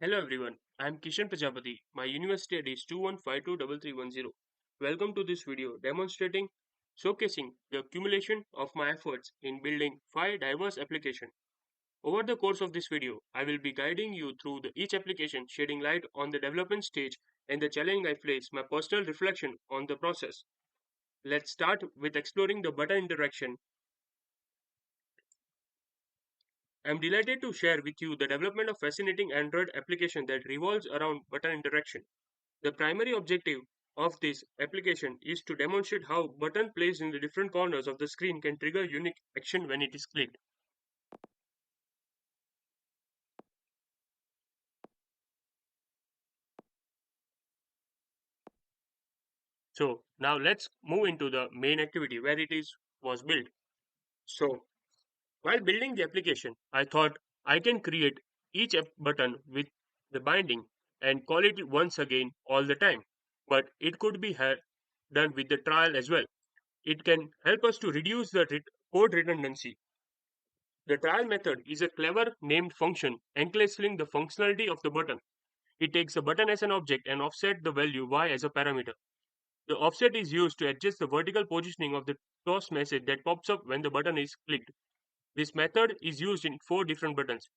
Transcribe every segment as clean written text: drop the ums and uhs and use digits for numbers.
Hello everyone, I am Kishan Prajapati. My university ID is 21523310. Welcome to this video demonstrating showcasing the accumulation of my efforts in building 5 diverse applications. Over the course of this video, I will be guiding you through each application, shedding light on the development stage and the challenge I face, my personal reflection on the process. Let's start with exploring the button interaction. I am delighted to share with you the development of fascinating Android application that revolves around button interaction. The primary objective of this application is to demonstrate how button placed in the different corners of the screen can trigger unique action when it is clicked. So now let's move into the main activity where was built. So while building the application, I thought I can create each button with the binding and call it once again all the time. But it could be done with the trial as well. It can help us to reduce the code redundancy. The trial method is a clever named function encapsulating the functionality of the button. It takes the button as an object and offset the value y as a parameter. The offset is used to adjust the vertical positioning of the toast message that pops up when the button is clicked. This method is used in 4 different buttons.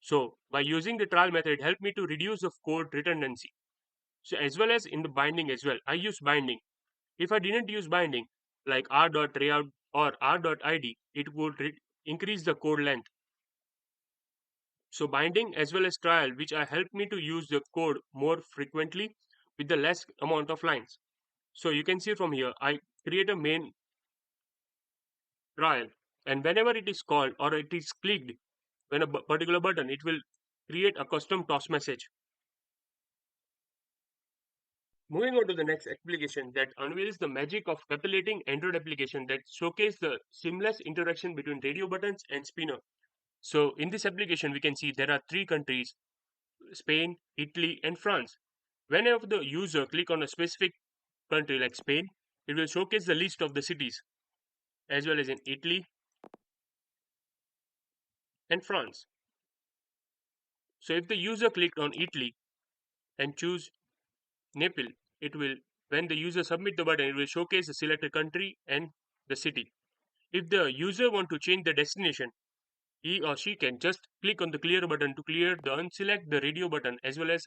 So, by using the trial method, it helped me to reduce the code redundancy. So, as well as in the binding as well, I use binding. If I didn't use binding, like r.layout or r.id, it would increase the code length. So binding as well as trial, which are helped me to use the code more frequently with the less amount of lines. So you can see from here, I create a main trial, and whenever it is called or it is clicked, when a particular button, it will create a custom toss message. Moving on to the next application that unveils the magic of capitulating Android application that showcase the seamless interaction between radio buttons and spinner. So in this application, we can see there are 3 countries: Spain, Italy, and France. Whenever the user click on a specific country like Spain, it will showcase the list of the cities as well as in Italy and France. So if the user clicked on Italy and choose Naples, it will when the user submit the button, it will showcase the selected country and the city. If the user want to change the destination, he or she can just click on the clear button to clear the unselect the radio button as well as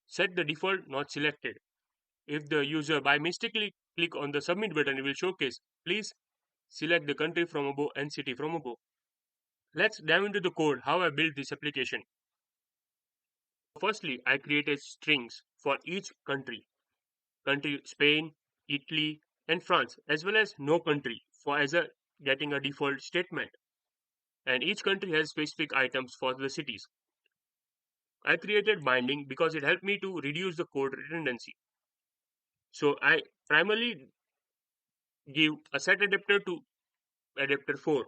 set the default not selected. If the user by mistakenly click on the submit button, it will showcase please select the country from above and city from above. Let's dive into the code how I built this application. Firstly, I created strings for each country Spain, Italy, and France, as well as no country for as a getting a default statement. And each country has specific items for the cities. I created binding because it helped me to reduce the code redundancy. So I primarily give a set adapter to adapter 4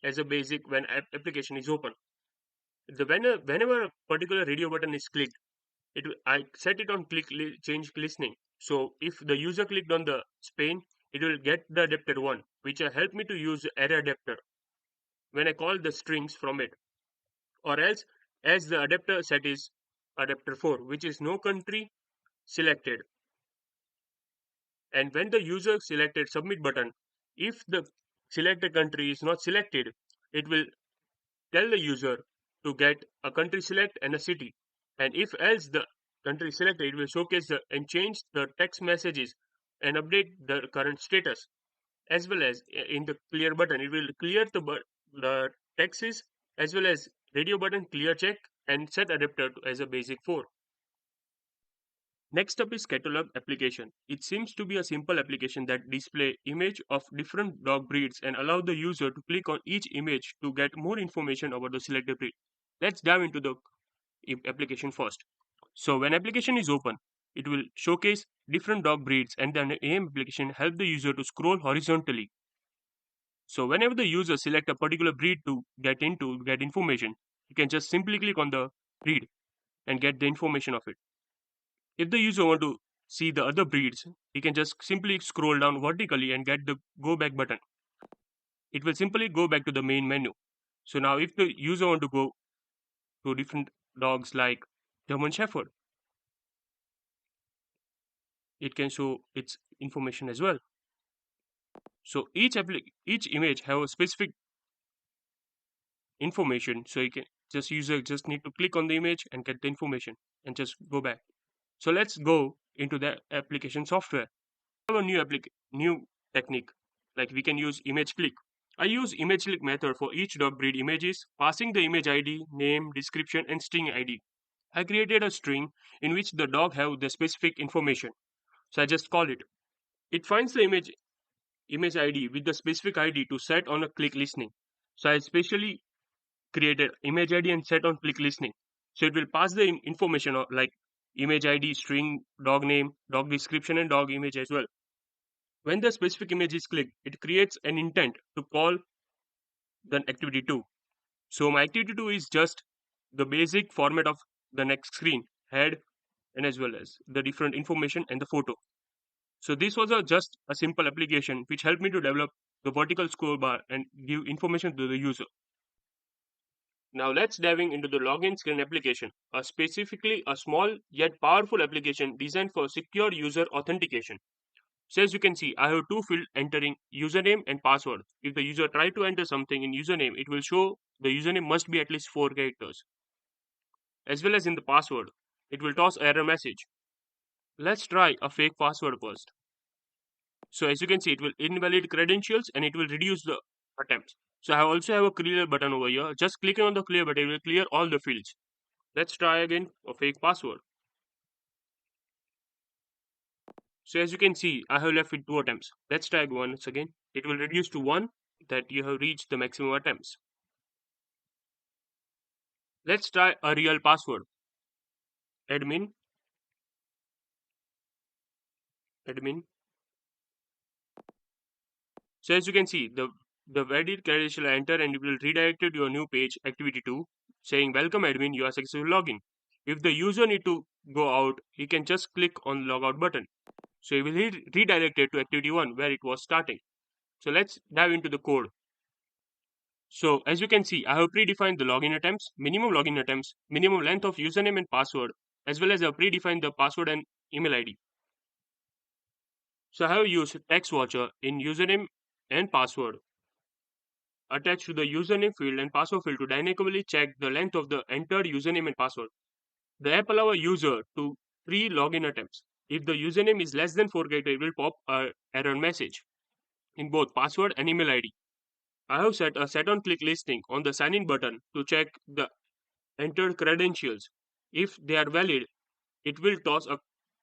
as a basic when application is open. Whenever a particular radio button is clicked, I set it on change listening. So if the user clicked on the Spain, it will get the adapter 1, which will help me to use the array adapter when I call the strings from it. Or else, as the adapter set is adapter 4, which is no country selected. And when the user selected submit button, if the selected country is not selected, it will tell the user to get a country select and a city. And if else the country selected, it will showcase and change the text messages and update the current status. As well as in the clear button, it will clear the texts as well as radio button clear check and set adapter as a basic 4. Next up is catalog application. It seems to be a simple application that display image of different dog breeds and allow the user to click on each image to get more information about the selected breed. Let's dive into the application first. So when application is open, it will showcase different dog breeds and the name application help the user to scroll horizontally. So whenever the user select a particular breed to get information, you can just simply click on the breed and get the information of it. If the user want to see the other breeds, he can just simply scroll down vertically and get the go back button. It will simply go back to the main menu. So now if the user want to go to different dogs like German Shepherd. It can show its information as well. So each image have a specific information. So you can just user just need to click on the image and get the information and just go back. So let's go into the application software. We have a new technique, like we can use image click. I use image click method for each dog breed images, passing the image ID, name, description, and string ID. I created a string in which the dog have the specific information. So I just call it. It finds the image ID with the specific ID to set on a click listening. So I specially created image ID and set on click listening. So it will pass the information of like image ID, string, dog name, dog description, and dog image as well. When the specific image is clicked, it creates an intent to call the activity 2. So my activity 2 is just the basic format of the next screen, head, and as well as the different information and the photo. So this was just a simple application which helped me to develop the vertical scroll bar and give information to the user. Now let's diving into the login screen application, specifically a small yet powerful application designed for secure user authentication. So as you can see, I have two fields entering username and password. If the user try to enter something in username, it will show the username must be at least 4 characters. As well as in the password, it will toss error message. Let's try a fake password first. So as you can see, it will invalid credentials and it will reduce the attempts. So I also have a clear button over here. Just clicking on the clear button will clear all the fields. Let's try again a fake password. So as you can see, I have left with 2 attempts. Let's try once again. It will reduce to 1 that you have reached the maximum attempts. Let's try a real password. Admin, admin. So as you can see, the valid credential I enter and it will redirect you to your new page, activity 2, saying welcome admin, you are successful login. If the user need to go out, he can just click on logout button. So he will be redirected to activity 1 where it was starting. So let's dive into the code. So as you can see, I have predefined the login attempts, minimum length of username and password, as well as I have predefined the password and email ID. So I have used text watcher in username and password attached to the username field and password field to dynamically check the length of the entered username and password. The app allows a user to pre-login attempts. If the username is less than 4 characters, it will pop an error message in both password and email ID. I have set a set on click listing on the sign in button to check the entered credentials. If they are valid, it will toss a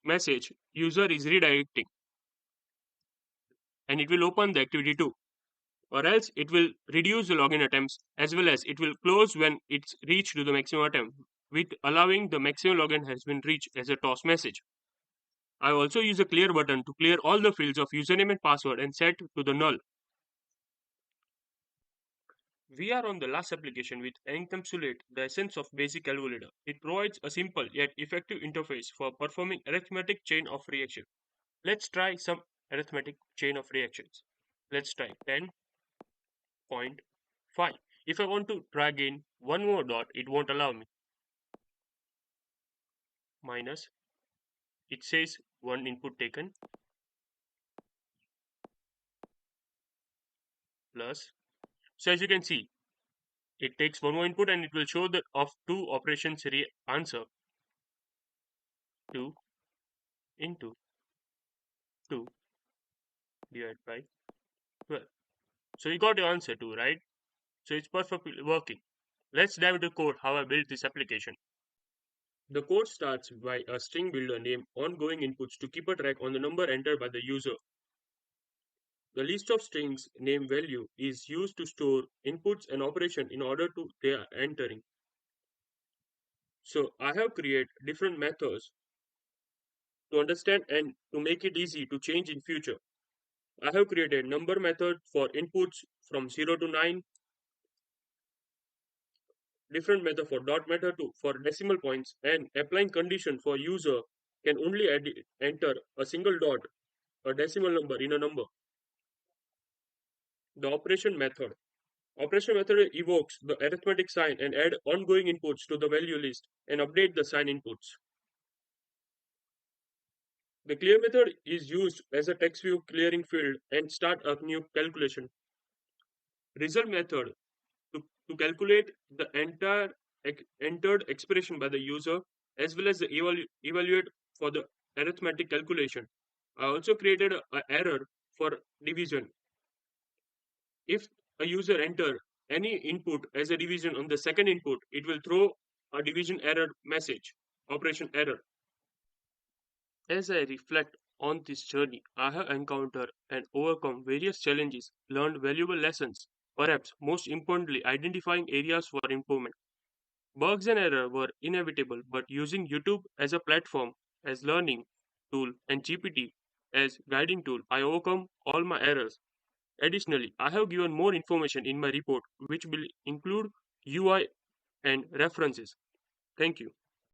message user is redirecting and it will open the activity 2, or else it will reduce the login attempts as well as it will close when it's reached to the maximum attempt, with allowing the maximum login has been reached as a toss message. I also use a clear button to clear all the fields of username and password and set to the null. We are on the last application which encapsulates the essence of basic calculator. It provides a simple yet effective interface for performing arithmetic chain of reaction. Let's try some arithmetic chain of reactions. Let's try 10.5. If I want to drag in one more dot, it won't allow me. Minus, it says one input taken, plus. So as you can see, it takes one more input and it will show the of two operations answer. 2 into 2 divided by 12. So you got your answer 2, right? So it's perfectly working. Let's dive into code how I built this application. The code starts by a string builder name ongoing inputs to keep a track on the number entered by the user. The list of strings name value is used to store inputs and operation in order to they are entering. So I have created different methods to understand and to make it easy to change in future. I have created number method for inputs from 0 to 9, different method for dot method to for decimal points, and applying condition for user can only enter a single dot, a decimal number in a number. The operation method. Operation method evokes the arithmetic sign and add ongoing inputs to the value list and update the sign inputs. The clear method is used as a text view clearing field and start a new calculation. Result method to calculate the entire entered expression by the user as well as the evaluate for the arithmetic calculation. I also created a error for division. If a user enter any input as a division on the second input, it will throw a division error message, operation error. As I reflect on this journey, I have encountered and overcome various challenges, learned valuable lessons, perhaps most importantly, identifying areas for improvement. Bugs and errors were inevitable, but using YouTube as a platform, as learning tool, and GPT as guiding tool, I overcome all my errors. Additionally, I have given more information in my report, which will include UI and references. Thank you.